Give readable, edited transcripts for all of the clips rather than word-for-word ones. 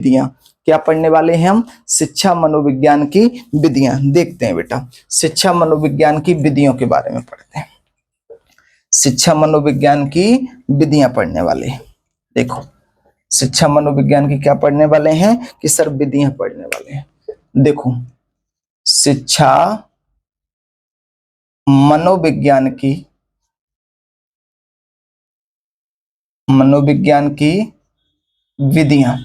विधियां। क्या पढ़ने वाले हैं हम? शिक्षा मनोविज्ञान की विधियां। देखते हैं बेटा, शिक्षा मनोविज्ञान की विधियों के बारे में पढ़ते हैं। शिक्षा मनोविज्ञान की विधियां पढ़ने वाले हैं। देखो, शिक्षा मनोविज्ञान की क्या पढ़ने वाले हैं कि सर विधियां पढ़ने वाले हैं। देखो, शिक्षा मनोविज्ञान की विधियां।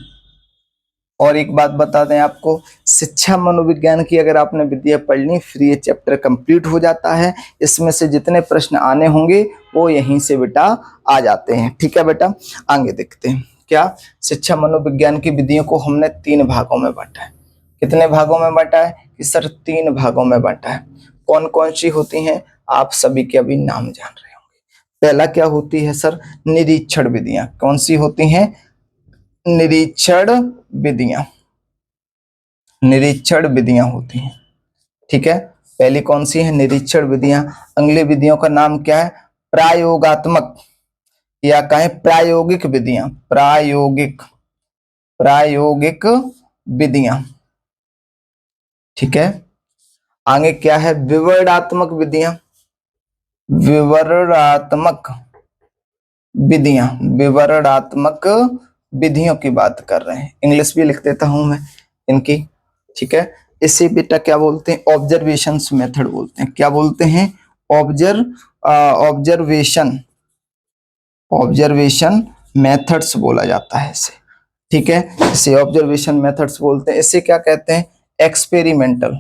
और एक बात बता दें आपको, शिक्षा मनोविज्ञान की अगर आपने विधियां पढ़ ली, फिर ये चैप्टर कंप्लीट हो जाता है। इसमें से जितने प्रश्न आने होंगे वो यहीं से बेटा आ जाते हैं। ठीक है बेटा, आगे देखते हैं। क्या? शिक्षा मनोविज्ञान की विधियों को हमने 3 भागों में बांटा है। कितने भागों में बांटा है कि सर 3 भागों में बांटा है। कौन कौन सी होती हैं? आप सभी के अभी नाम जान रहे होंगे। पहला क्या होती है सर? निरीक्षण विधियां। कौन सी होती हैं? निरीक्षण विधियां। निरीक्षण विधियां होती हैं। ठीक है, पहली कौन सी है? निरीक्षण विधियां। अगली विधियों का नाम क्या है? प्रायोगात्मक या कहें प्रायोगिक विधियां। प्रायोगिक विधियां। ठीक है, आगे क्या है? विवरणात्मक विधियां। विवरणात्मक विधियों की बात कर रहे हैं। इंग्लिश भी लिख देता हूं मैं इनकी। ठीक है, इसे बेटा क्या बोलते हैं? ऑब्जर्वेशंस मेथड बोलते हैं। क्या बोलते हैं? ऑब्जर्वेशन मेथड्स बोला जाता है इसे। ठीक है, इसे ऑब्जर्वेशन मेथड्स बोलते हैं। इसे क्या कहते हैं? Experimental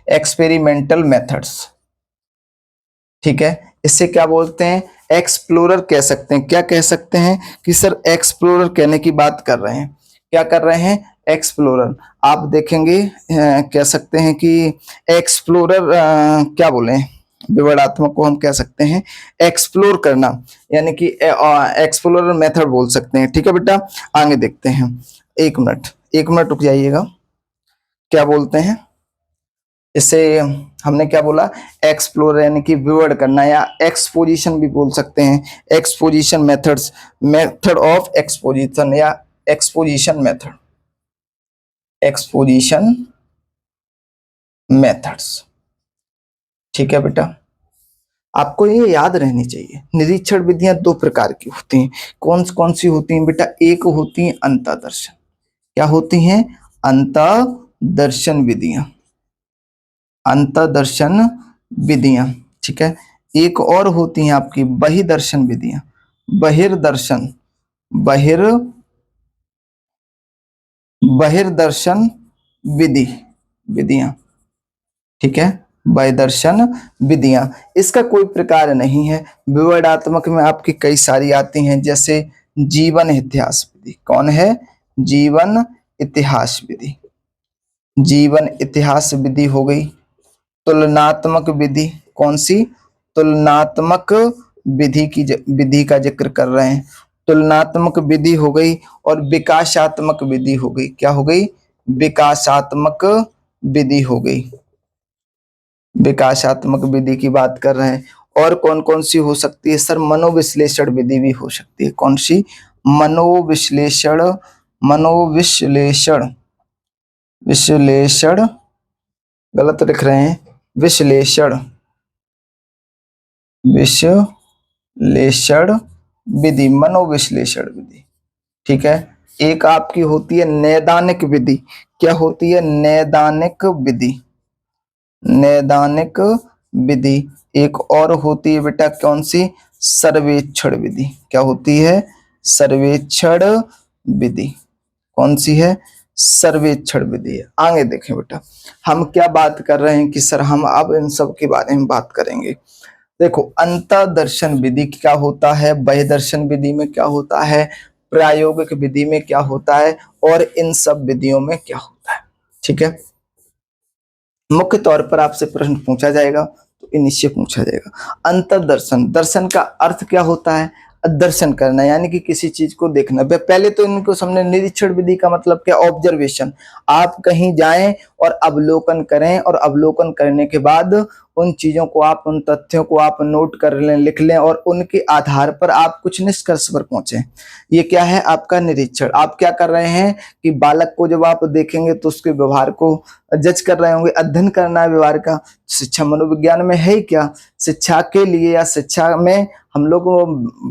experimental methods. ठीक है, इसे क्या बोलते हैं? एक्सप्लोरर कह सकते हैं। क्या कह सकते हैं कि सर एक्सप्लोरर कहने की बात कर रहे हैं। क्या कर रहे हैं? एक्सप्लोरर। आप देखेंगे कह सकते हैं कि एक्सप्लोरर क्या बोले? विवरणात्मक को हम कह सकते हैं एक्सप्लोर करना, यानी कि एक्सप्लोरर मेथड बोल सकते हैं। ठीक है बेटा, आगे देखते हैं। एक मिनट रुक जाइएगा। क्या बोलते हैं इसे? हमने क्या बोला? एक्सप्लोर यानी कि विवर्ड करना, या एक्सपोजिशन भी बोल सकते हैं। Exposition methods, method of exposition या एक्सपोजिशन मेथड्स। ठीक है बेटा, आपको ये याद रहनी चाहिए। निरीक्षण विधियां 2 प्रकार की होती हैं। कौन कौन सी होती हैं बेटा? एक होती है अंतःदर्शन। क्या होती हैं? अंतःदर्शन विधियां। अंतःदर्शन विधियां। ठीक है, एक और होती हैं आपकी बहिर्दर्शन विधियां। बहिर्दर्शन विधियां। ठीक है, बहिर्दर्शन विधियां। इसका कोई प्रकार नहीं है। विवरणात्मक में आपकी कई सारी आती हैं, जैसे जीवन इतिहास विधि। कौन है? जीवन इतिहास विधि हो गई। तुलनात्मक विधि। कौन सी? तुलनात्मक विधि का जिक्र कर रहे हैं। तुलनात्मक विधि हो गई। और विकासात्मक विधि हो गई। क्या हो गई? विकासात्मक विधि हो गई। विकासात्मक विधि की बात कर रहे हैं। और कौन कौन सी हो सकती है सर? मनोविश्लेषण विधि भी हो सकती है। कौन सी? विश्लेषण गलत लिख रहे हैं। विश्लेषण विधि, मनोविश्लेषण विधि। ठीक है, एक आपकी होती है नैदानिक विधि। क्या होती है? नैदानिक विधि। एक और होती है बेटा, कौन सी? सर्वेक्षण विधि। क्या होती है? सर्वेक्षण विधि। कौन सी है? सर्वेक्षण विधि है। आगे देखें बेटा, हम क्या बात कर रहे हैं कि सर हम अब इन सब के बारे में बात करेंगे। देखो, अंतःदर्शन विधि क्या होता है, बहिर्दर्शन विधि में क्या होता है, प्रायोगिक विधि में क्या होता है, और इन सब विधियों में क्या होता है। ठीक है, मुख्य तौर पर आपसे प्रश्न पूछा जाएगा तो इनसे पूछा जाएगा। अंतर्दर्शन, दर्शन का अर्थ क्या होता है? दर्शन करना, यानी कि किसी चीज को देखना। पहले तो इनको समझने, निरीक्षण विधि का मतलब क्या? ऑब्जर्वेशन। आप कहीं जाएं और अवलोकन करें, और अवलोकन करने के बाद उन चीजों को आप, उन तथ्यों को आप नोट कर लें, लिख लें और उनके आधार पर आप कुछ निष्कर्ष पर पहुंचे। ये क्या है? आपका निरीक्षण। आप क्या कर रहे हैं कि बालक को जब आप देखेंगे तो उसके व्यवहार को जज कर रहे होंगे, अध्ययन करना है व्यवहार का। शिक्षा मनोविज्ञान में है ही क्या? शिक्षा के लिए या शिक्षा में हम लोग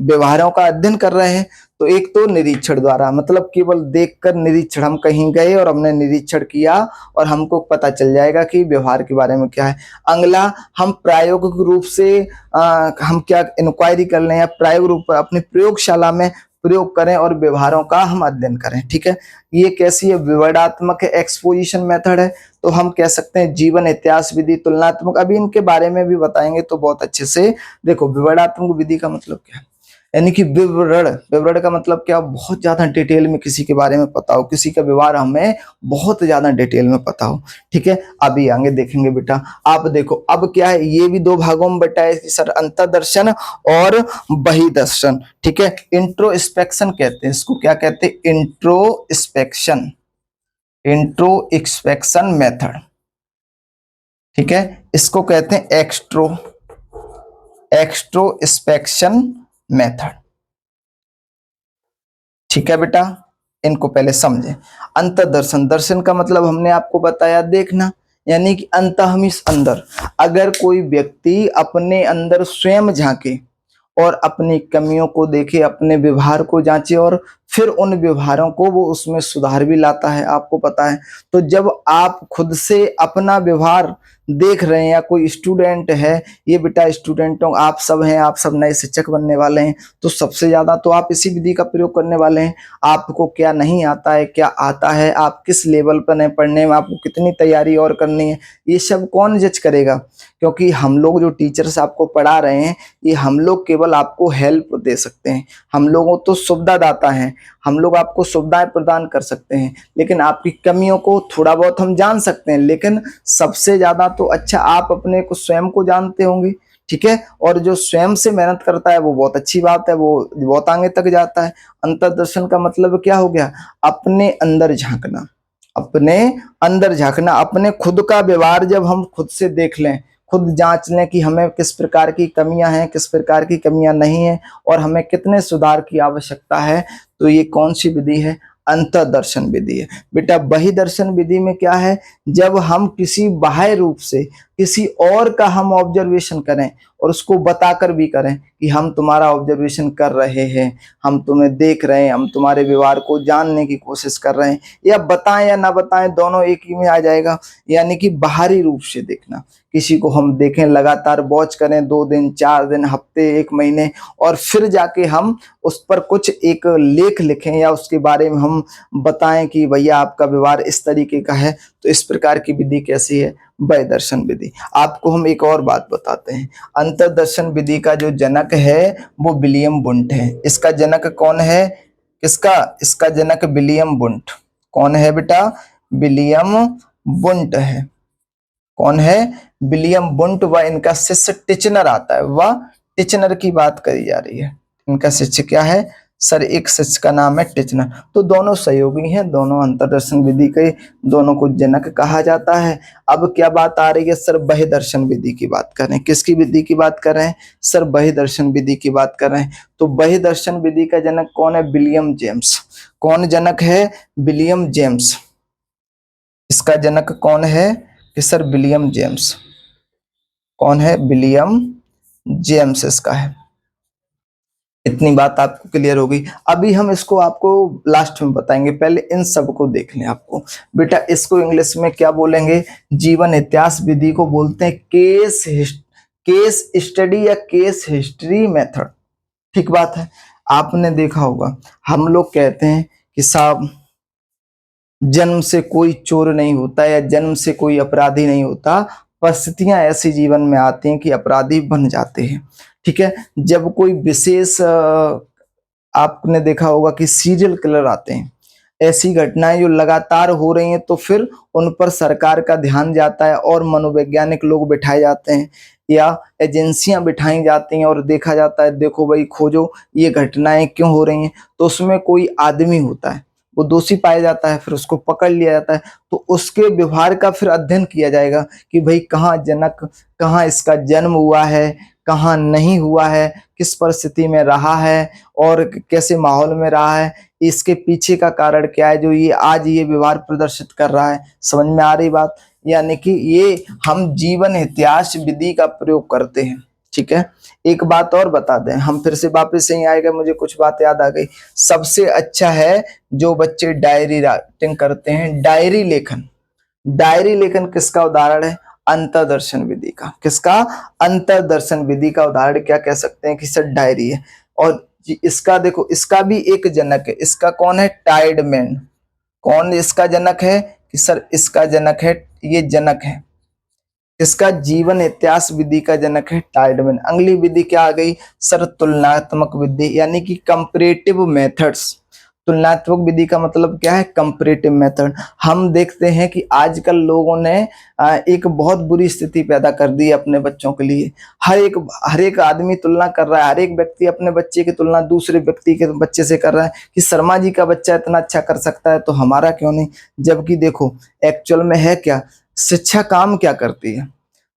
व्यवहारों का अध्ययन कर रहे हैं। तो एक तो निरीक्षण द्वारा, मतलब केवल देखकर निरीक्षण, हम कहीं गए और हमने निरीक्षण किया और हमको पता चल जाएगा कि व्यवहार के बारे में क्या है। अगला, हम प्रायोगिक रूप से हम क्या इंक्वायरी कर लें या प्रायोगिक रूप पर अपनी प्रयोगशाला में प्रयोग करें और व्यवहारों का हम अध्ययन करें। ठीक है, ये कैसी है? विवरणात्मक एक्सपोजिशन मेथड है। तो हम कह सकते हैं जीवन इतिहास विधि, तुलनात्मक। अभी इनके बारे में भी बताएंगे तो बहुत अच्छे से। देखो, विवरणात्मक विधि का मतलब क्या है? यानी कि विवरण, विवरण का मतलब क्या? बहुत ज्यादा डिटेल में किसी के बारे में पता हो, किसी का व्यवहार हमें बहुत ज्यादा डिटेल में पता हो। ठीक है, अभी आगे देखेंगे बेटा। आप देखो अब क्या है, ये भी दो भागों में बटा है सर, अंतर्दर्शन और बहिर्दर्शन। ठीक है, इंट्रोस्पेक्शन कहते हैं इसको। क्या कहते हैं? Introspection, introspection method. ठीक है, इसको कहते हैं एक्सट्रोस्पेक्शन मेथड। ठीक है बेटा, इनको पहले समझे। अंतर्दर्शन, दर्शन का मतलब हमने आपको बताया देखना, यानी कि अंतर्हमिष, अंदर। अगर कोई व्यक्ति अपने अंदर स्वयं झांके और अपनी कमियों को देखे, अपने व्यवहार को जांचे और फिर उन व्यवहारों को वो उसमें सुधार भी लाता है, आपको पता है। तो जब आप खुद से अपना व्यवहार देख रहे हैं, या कोई स्टूडेंट है, ये बेटा स्टूडेंटों आप सब हैं, आप सब नए शिक्षक बनने वाले हैं, तो सबसे ज्यादा तो आप इसी विधि का प्रयोग करने वाले हैं। आपको क्या नहीं आता है, क्या आता है, आप किस लेवल पर हैं पढ़ने में, आपको कितनी तैयारी और करनी है, ये सब कौन जज करेगा? क्योंकि हम लोग जो टीचर्स आपको पढ़ा रहे हैं, ये हम लोग केवल आपको हेल्प दे सकते हैं। हम लोगों तो सुविधादाता हैं, हम लोग आपको सुविधाएं प्रदान कर सकते हैं, लेकिन आपकी कमियों को थोड़ा बहुत हम जान सकते हैं, लेकिन सबसे ज्यादा तो अच्छा आप अपने को स्वयं को जानते होंगे। ठीक है, और जो स्वयं से मेहनत करता है वो बहुत अच्छी बात है, वो बहुत आगे तक जाता है। अंतर्दर्शन का मतलब क्या हो गया? अपने अंदर झांकना, अपने अंदर झांकना, अपने खुद का व्यवहार जब हम खुद से देख लें, खुद जांच लें कि हमें किस प्रकार की कमियां हैं, किस प्रकार की कमियां नहीं है और हमें कितने सुधार की आवश्यकता है, तो ये कौन सी विधि है? अंतर्दर्शन विधि है। बेटा बहिर्दर्शन विधि में क्या है? जब हम किसी बाह्य रूप से किसी और का हम ऑब्जर्वेशन करें और उसको बताकर भी करें कि हम तुम्हारा ऑब्जर्वेशन कर रहे हैं, हम तुम्हें देख रहे हैं, हम तुम्हारे व्यवहार को जानने की कोशिश कर रहे हैं, या बताएं या ना बताएं दोनों एक ही में आ जाएगा। यानी कि बाहरी रूप से देखना, किसी को हम देखें, लगातार वॉच करें 2 दिन, 4 दिन, हफ्ते, 1 महीने, और फिर जाके हम उस पर कुछ एक लेख लिखें या उसके बारे में हम बताएं कि भैया आपका व्यवहार इस तरीके का है। तो इस प्रकार की विधि कैसी है? बहिर्दर्शन विधि। आपको हम एक और बात बताते हैं, अंतर्दर्शन विधि का जो जनक है वो विलियम वुंट है। इसका जनक कौन है? किसका? इसका जनक विलियम वुंट। कौन है बेटा? विलियम वुंट है। कौन है? William Wundt. व इनका शिष्य टिचनर आता है, वह टिचनर की बात करी जा रही है। इनका शिष्य क्या है सर? एक शिष्य का नाम है टिचनर। तो दोनों सहयोगी हैं, दोनों अंतर्दर्शन विधि के, दोनों को जनक कहा जाता है। अब क्या बात आ रही है सर? बहिर्दर्शन विधि की बात कर रहे हैं। किसकी विधि की बात कर रहे हैं सर? बहिर्दर्शन विधि की बात कर रहे हैं। तो बहिर्दर्शन विधि का जनक कौन है? William James. कौन जनक है? William James. इसका जनक कौन है कि सर? William James. कौन है? विलियम जेम्स इसका है। इतनी बात आपको क्लियर होगी। अभी हम इसको आपको लास्ट में बताएंगे, पहले इन सब को देख लें आपको। बेटा इसको इंग्लिश में क्या बोलेंगे? जीवन इतिहास विधि को बोलते हैं केस स्टडी या केस हिस्ट्री मेथड। ठीक बात है। आपने देखा होगा हम लोग कहते हैं कि साहब जन्म से कोई चोर नहीं होता या जन्म से कोई अपराधी नहीं होता, परिस्थितियां ऐसी जीवन में आती हैं कि अपराधी बन जाते हैं। ठीक है, जब कोई विशेष आपने देखा होगा कि सीरियल किलर आते हैं, ऐसी घटनाएं जो लगातार हो रही हैं, तो फिर उन पर सरकार का ध्यान जाता है और मनोवैज्ञानिक लोग बिठाए जाते हैं या एजेंसियां बिठाई जाती हैं और देखा जाता है देखो भाई खोजो ये घटनाएं क्यों हो रही हैं। तो उसमें कोई आदमी होता है, वो दोषी पाया जाता है, फिर उसको पकड़ लिया जाता है, तो उसके व्यवहार का फिर अध्ययन किया जाएगा कि भाई कहाँ इसका जन्म हुआ है, कहाँ नहीं हुआ है, किस परिस्थिति में रहा है और कैसे माहौल में रहा है, इसके पीछे का कारण क्या है जो ये आज ये व्यवहार प्रदर्शित कर रहा है। समझ में आ रही बात? यानी कि ये हम जीवन इतिहास विधि का प्रयोग करते हैं। ठीक है, एक बात और बता दें, हम फिर से वापस यहीं आएगा, मुझे कुछ बात याद आ गई। सबसे अच्छा है जो बच्चे डायरी राइटिंग करते हैं, डायरी लेखन। डायरी लेखन किसका उदाहरण है? अंतर्दर्शन विधि का। किसका? अंतर्दर्शन विधि का उदाहरण क्या कह सकते हैं कि सर डायरी है। और इसका देखो, इसका भी एक जनक है। इसका कौन है? टाइडमैन। कौन इसका जनक है? कि सर इसका जनक है, ये जनक है, इसका जीवन इतिहास विधि का जनक है टाइडमैन। अगली विधि क्या आ गई? सर तुलनात्मक विधि, यानी कि कंपैरेटिव मेथड्स। तुलनात्मक विधि का मतलब क्या है? Comparative method. हम देखते हैं कि आजकल लोगों ने एक बहुत बुरी स्थिति पैदा कर दी है अपने बच्चों के लिए। हर एक आदमी तुलना कर रहा है, हर एक व्यक्ति अपने बच्चे की तुलना दूसरे व्यक्ति के बच्चे से कर रहा है कि शर्मा जी का बच्चा इतना अच्छा कर सकता है तो हमारा क्यों नहीं। जबकि देखो एक्चुअल में है क्या, शिक्षा काम क्या करती है?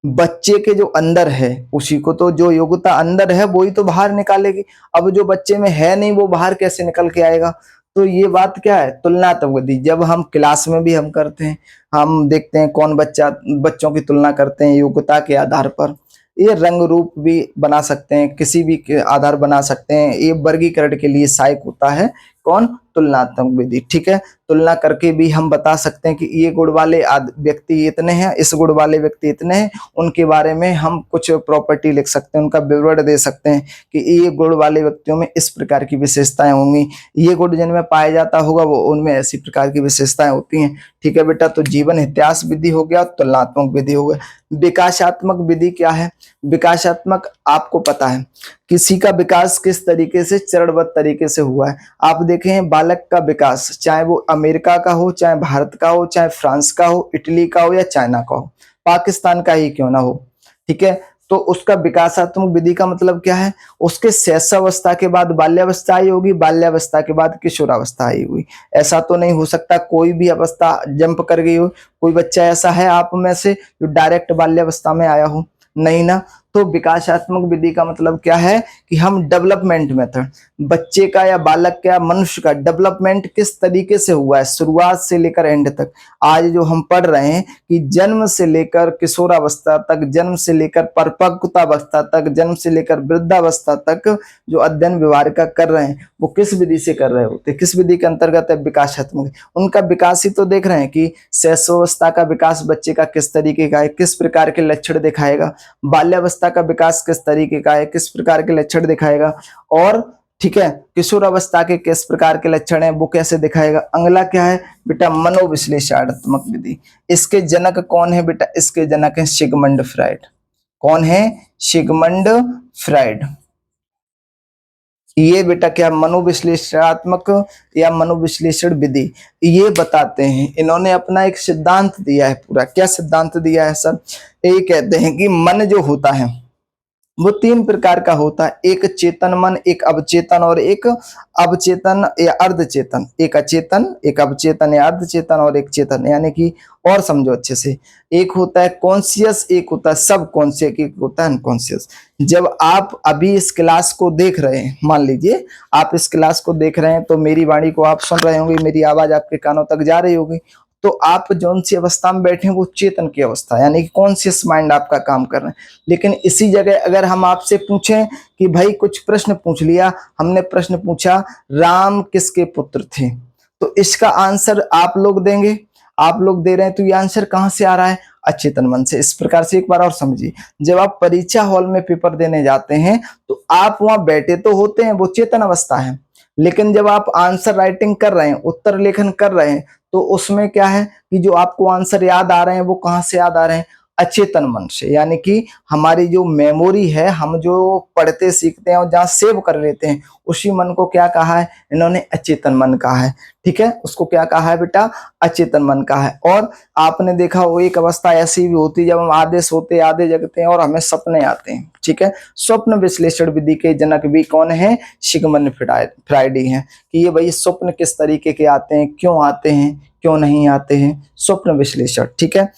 बच्चे के जो अंदर है उसी को, तो जो योग्यता अंदर है वही तो बाहर निकालेगी। अब जो बच्चे में है नहीं वो बाहर कैसे निकल के आएगा? तो ये बात क्या है? तुलनात्मक विधि। जब हम क्लास में भी हम करते हैं, हम देखते हैं कौन बच्चों की तुलना करते हैं योग्यता के आधार पर। ये रंग रूप भी बना सकते हैं, किसी भी के आधार बना सकते हैं। ये वर्गीकरण के लिए सहायक होता है कौन? तुलनात्मक विधि। ठीक है, तुलना करके भी हम बता सकते हैं कि ये गुण वाले व्यक्ति इतने हैं, इस गुण वाले व्यक्ति इतने हैं, उनके बारे में हम कुछ प्रॉपर्टी लिख सकते हैं, उनका विवरण दे सकते हैं कि ये गुण वाले व्यक्तियों में इस प्रकार की विशेषताएं होंगी, ये गुण जिनमें पाया जाता होगा वो उनमें ऐसी प्रकार की विशेषताएं होती हैं। ठीक है बेटा, तो जीवन इतिहास विधि हो गया, तुलनात्मक विधि हो गया। विकासात्मक विधि क्या है? विकासात्मक आपको पता है किसी का विकास किस तरीके से, चरणबद्ध तरीके से हुआ है। आप देखें बालक का विकास, चाहे वो अमेरिका का हो, चाहे भारत का हो, चाहे फ्रांस का हो, इटली का हो या चाइना का हो, पाकिस्तान का ही क्यों ना हो, ठीक है, तो उसका विकासात्मक विधि का मतलब क्या है? उसके शैशवावस्था के बाद बाल्यावस्था आई होगी, बाल्यावस्था के बाद किशोरावस्था आई हुई। ऐसा तो नहीं हो सकता कोई भी अवस्था जंप कर गई हो। कोई बच्चा ऐसा है आप में से जो डायरेक्ट बाल्यावस्था में आया हो? नहीं ना। तो विकासात्मक विधि का मतलब क्या है कि हम डेवलपमेंट मेथड, बच्चे का या बालक का, मनुष्य का डेवलपमेंट किस तरीके से हुआ है शुरुआत से लेकर एंड तक। आज जो हम पढ़ रहे हैं कि जन्म से लेकर किशोरावस्था तक, जन्म से लेकर परिपक्वतावस्था तक, जन्म से लेकर वृद्धावस्था तक जो अध्ययन व्यवहार का कर रहे हैं वो किस विधि से कर रहे होते, किस विधि के अंतर्गत है? विकासात्मक। उनका विकास ही तो देख रहे हैं कि शैशवावस्था का विकास बच्चे का किस तरीके का है, किस प्रकार के लक्षण दिखाएगा, बाल्यावस्था का विकास किस तरीके का है, किस प्रकार के लक्षण दिखाएगा, और ठीक है किशोरावस्था के किस प्रकार के लक्षण है वो कैसे दिखाएगा। अगला क्या है बेटा? मनोविश्लेषणात्मक विधि। इसके जनक कौन है बेटा? इसके जनक है सिगमंड फ्राइड। कौन है? Sigmund Freud. ये बेटा क्या? मनोविश्लेषणात्मक या मनोविश्लेषण विधि ये बताते हैं। इन्होंने अपना एक सिद्धांत दिया है पूरा। क्या सिद्धांत दिया है सर? ये कहते हैं कि मन जो होता है वो तीन प्रकार का होता है, एक चेतन मन, एक अवचेतन और एक अवचेतन या अर्धचेतन। एक अचेतन, एक अवचेतन या अर्धचेतन और एक चेतन। यानी कि और समझो अच्छे से, एक होता है कॉन्शियस, एक होता है सब कॉन्शियस, एक होता है अनकॉन्शियस। जब आप अभी इस क्लास को देख रहे हैं, मान लीजिए आप इस क्लास को देख रहे हैं तो मेरी वाणी को आप सुन रहे होंगे, मेरी आवाज आपके कानों तक जा रही होगी, तो आप जौन सी अवस्था में बैठे हैं वो चेतन की अवस्था, यानी कि कॉन्शियस माइंड आपका काम कर रहे हैं। लेकिन इसी जगह अगर हम आपसे पूछें कि भाई कुछ प्रश्न पूछ लिया, हमने प्रश्न पूछा राम किसके पुत्र थे, तो इसका आंसर आप लोग देंगे, आप लोग दे रहे हैं, तो ये आंसर कहां से आ रहा है? अचेतन मन से। इस प्रकार से एक बार और समझिए, जब आप परीक्षा हॉल में पेपर देने जाते हैं तो आप वहां बैठे तो होते हैं, वो चेतन अवस्था है, लेकिन जब आप आंसर राइटिंग कर रहे हैं, उत्तर लेखन कर रहे हैं, तो उसमें क्या है कि जो आपको आंसर याद आ रहे हैं वो कहां से याद आ रहे हैं? अचेतन मन से, यानी कि हमारी जो मेमोरी है, हम जो पढ़ते सीखते हैं और जहाँ सेव कर लेते हैं, उसी मन को क्या कहा है इन्होंने, अचेतन मन कहा है। ठीक है, उसको क्या कहा है बेटा, अचेतन मन कहा है। और आपने देखा वो एक अवस्था ऐसी भी होती है जब हम आधे सोते आधे जगते हैं और हमें सपने आते हैं। ठीक है, स्वप्न विश्लेषण विधि के जनक भी कौन है, सिगमंड फ्राइडी हैं, कि ये भाई स्वप्न किस तरीके के आते हैं, क्यों आते हैं, क्यों नहीं आते हैं, स्वप्न विश्लेषण। ठीक है,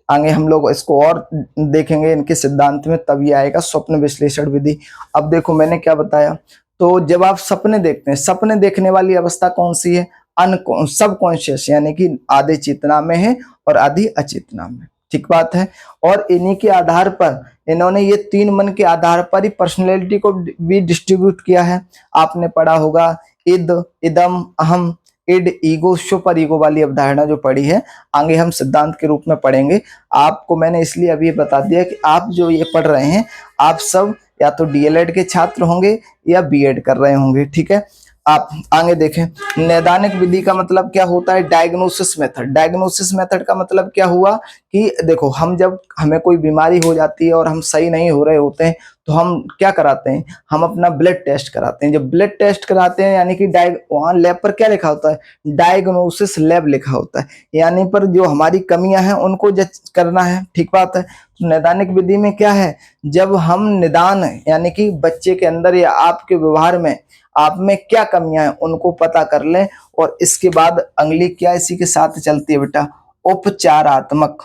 आगे हम लोग इसको और देखेंगे इनके सिद्धांत में, तभी आएगा स्वप्न विश्लेषण विधि। अब देखो मैंने क्या बताया, तो जब आप सपने देखते हैं, सपने देखने वाली अवस्था कौन सी है, सबकॉन्शियस, यानी कि आधे चेतना में है और आधी अचेतना में। ठीक बात है। और इन्हीं के आधार पर इन्होंने ये तीन मन के आधार पर ही पर्सनैलिटी को भी डिस्ट्रीब्यूट किया है। आपने पढ़ा होगा इद, इदम, अहम, इड, ईगो, सुपर ईगो वाली अवधारणा जो पढ़ी है, आगे हम सिद्धांत के रूप में पढ़ेंगे। आपको मैंने इसलिए अभी बता दिया कि आप जो ये पढ़ रहे हैं, आप सब या तो डीएलएड के छात्र होंगे या बीएड कर रहे होंगे। ठीक है, आप आगे देखें, नैदानिक विधि का मतलब क्या होता है, डायग्नोसिस मेथड। डायग्नोसिस मेथड का मतलब क्या हुआ कि देखो, हम जब हमें कोई बीमारी हो जाती है और हम सही नहीं हो रहे होते हैं, तो हम क्या कराते हैं, हम अपना ब्लड टेस्ट कराते हैं। जब ब्लड टेस्ट कराते हैं, यानी कि वहाँ लैब पर क्या लिखा होता है, डायग्नोसिस लैब लिखा होता है, यानी पर जो हमारी कमियां हैं उनको जज करना है। ठीक बात है। तो नैदानिक विधि में क्या है, जब हम निदान यानी कि बच्चे के अंदर या आपके व्यवहार में, आप में क्या कमियां हैं उनको पता कर लें, और इसके बाद अगली क्या इसी के साथ चलती है बेटा, उपचारात्मक,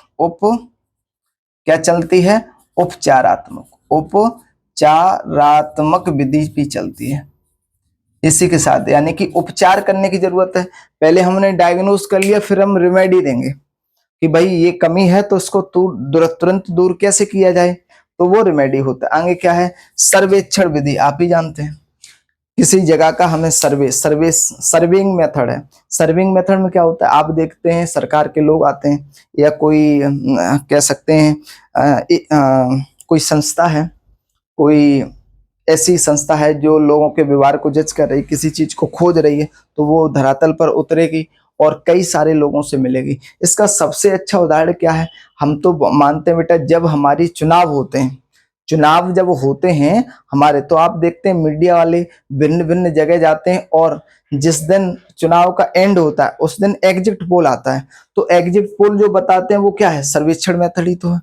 क्या चलती है, उपचारात्मक विधि भी चलती है इसी के साथ, यानी कि उपचार करने की जरूरत है। पहले हमने डायग्नोस कर लिया, फिर हम रेमेडी देंगे कि भाई ये कमी है तो इसको तुरंत दूर कैसे किया जाए, तो वो रेमेडी होता है। आगे क्या है, सर्वेक्षण विधि, आप ही जानते हैं, किसी जगह का हमें सर्विंग मेथड है। सर्विंग मेथड में क्या होता है, आप देखते हैं सरकार के लोग आते हैं, या कोई कह सकते हैं कोई संस्था है, कोई ऐसी संस्था है जो लोगों के व्यवहार को जज कर रही, किसी चीज को खोज रही है, तो वो धरातल पर उतरेगी और कई सारे लोगों से मिलेगी। इसका सबसे अच्छा उदाहरण क्या है, हम तो मानते हैं बेटा, जब हमारी चुनाव होते हैं, चुनाव जब होते हैं हमारे, तो आप देखते हैं मीडिया वाले भिन्न भिन्न जगह जाते हैं, और जिस दिन चुनाव का एंड होता है उस दिन एग्जिट पोल आता है, तो एग्जिट पोल जो बताते हैं वो क्या है, सर्वेक्षण मेथड ही तो है।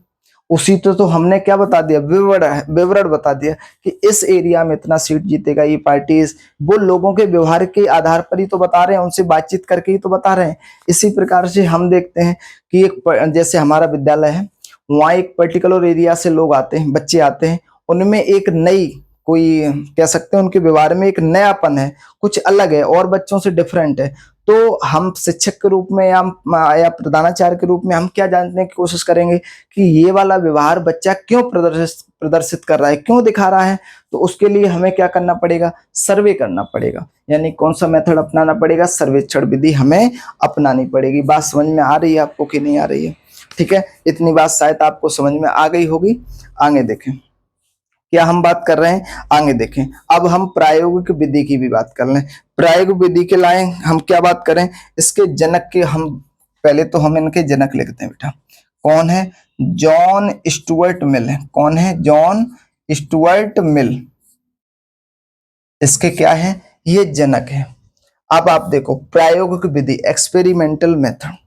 उसी तो हमने क्या बता दिया, विवरण बता दिया कि इस एरिया में इतना सीट जीतेगा ये पार्टी, वो लोगों के व्यवहार के आधार पर ही तो बता रहे हैं, उनसे बातचीत करके ही तो बता रहे हैं। इसी प्रकार से हम देखते हैं कि एक जैसे हमारा विद्यालय है, वहाँ एक पर्टिकुलर एरिया से लोग आते हैं, बच्चे आते हैं, उनमें एक नई, कोई कह सकते हैं उनके व्यवहार में एक नयापन है, कुछ अलग है और बच्चों से डिफरेंट है। तो हम शिक्षक के रूप में या प्रधानाचार्य के रूप में हम क्या जानने की कोशिश करेंगे कि ये वाला व्यवहार बच्चा क्यों प्रदर्शित कर रहा है, क्यों दिखा रहा है। तो उसके लिए हमें क्या करना पड़ेगा, सर्वे करना पड़ेगा, यानी कौन सा मेथड अपनाना पड़ेगा, सर्वेक्षण विधि हमें अपनानी पड़ेगी। बात समझ में आ रही है आपको कि नहीं आ रही है? ठीक है, इतनी बात शायद आपको समझ में आ गई होगी। आगे देखें क्या हम बात कर रहे हैं, आगे देखें। अब हम प्रायोगिक विधि की भी बात कर लें। प्रायोगिक विधि के लाए हम क्या बात करें, इसके जनक के हम पहले तो हम इनके जनक लिखते हैं बेटा। कौन है, जॉन स्टुअर्ट मिल है। कौन है, जॉन स्टुअर्ट मिल, इसके क्या है, ये जनक है। अब आप देखो प्रायोगिक विधि, एक्सपेरिमेंटल मेथड,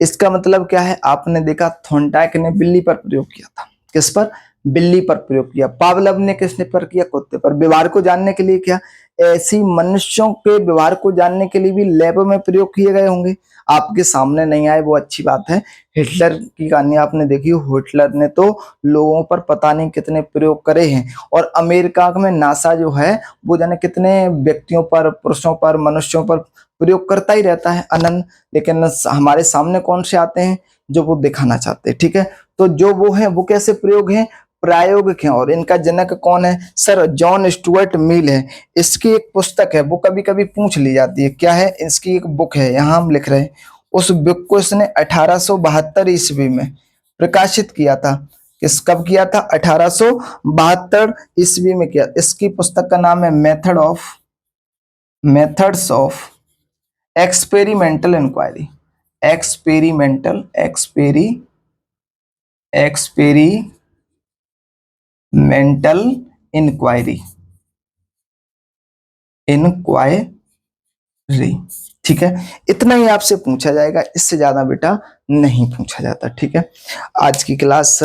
इसका मतलब क्या है, आपने देखा थॉर्नडाइक ने बिल्ली पर प्रयोग किया था, किस पर, बिल्ली पर प्रयोग किया। पावलव ने किसने पर किया, कुत्ते पर। व्यवहार को जानने के लिए क्या, ऐसी मनुष्यों के व्यवहार को जानने के लिए भी लैब में प्रयोग किए गए होंगे, आपके सामने नहीं आए वो अच्छी बात है। हिटलर की कहानी आपने देखी, हिटलर ने तो लोगों पर पता नहीं कितने प्रयोग करे हैं, और अमेरिका में नासा जो है वो जाने कितने व्यक्तियों पर, पुरुषों पर, मनुष्यों पर प्रयोग करता ही रहता है अनंत। लेकिन हमारे सामने कौन से आते हैं, जो वो दिखाना चाहते हैं। ठीक है, तो जो वो है वो कैसे प्रयोग है, प्रायोगिक है। और इनका जनक कौन है, सर जॉन स्टुअर्ट मिल है। इसकी एक पुस्तक है, वो कभी कभी पूछ ली जाती है, क्या है, इसकी एक बुक है, यहाँ हम लिख रहे हैं। उस बुक को इसने 1872 ईस्वी में प्रकाशित किया था। किस कब किया था, 1872 ईस्वी में किया। इसकी पुस्तक का नाम है methods of experimental inquiry. Experimental experimental inquiry, ठीक है। इतना ही आपसे पूछा जाएगा, इससे ज्यादा बेटा नहीं पूछा जाता, ठीक है। आज की क्लास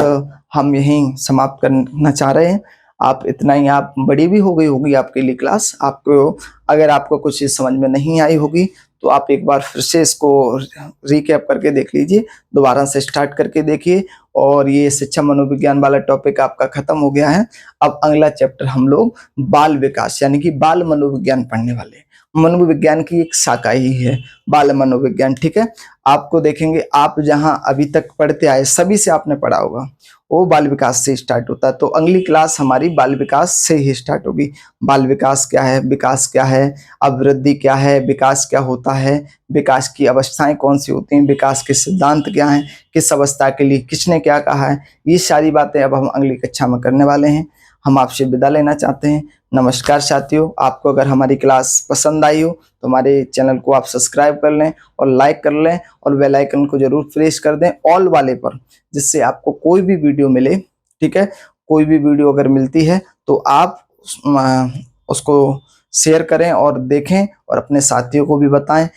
हम यहीं समाप्त करना चाह रहे हैं। आप इतना ही, आप बड़ी भी हो गई होगी आपके लिए क्लास। आपको अगर आपको कुछ चीज समझ में नहीं आई होगी तो आप एक बार फिर से इसको रिकैप करके देख लीजिए, दोबारा से स्टार्ट करके देखिए। और ये शिक्षा मनोविज्ञान वाला टॉपिक आपका खत्म हो गया है। अब अगला चैप्टर हम लोग बाल विकास यानी कि बाल मनोविज्ञान पढ़ने वाले हैं। मनोविज्ञान की एक शाखा ही है बाल मनोविज्ञान, ठीक है। आपको देखेंगे, आप जहां अभी तक पढ़ते आए सभी से आपने पढ़ा होगा, वो बाल विकास से स्टार्ट होता है। तो अगली क्लास हमारी बाल विकास से ही स्टार्ट होगी। बाल विकास क्या है, विकास क्या है, अभिवृद्धि क्या है, विकास क्या होता है, विकास की अवस्थाएं कौन सी होती हैं, विकास के सिद्धांत क्या हैं, किस अवस्था के लिए किसने क्या कहा है, ये सारी बातें अब हम अगली कक्षा में करने वाले हैं। हम आपसे विदा लेना चाहते हैं। नमस्कार साथियों, आपको अगर हमारी क्लास पसंद आई हो तो हमारे चैनल को आप सब्सक्राइब कर लें और लाइक कर लें और बेल आइकन को जरूर प्रेस कर दें ऑल वाले पर, जिससे आपको कोई भी वीडियो मिले, ठीक है। कोई भी वीडियो अगर मिलती है तो आप उसको शेयर करें और देखें और अपने साथियों को भी बताएं।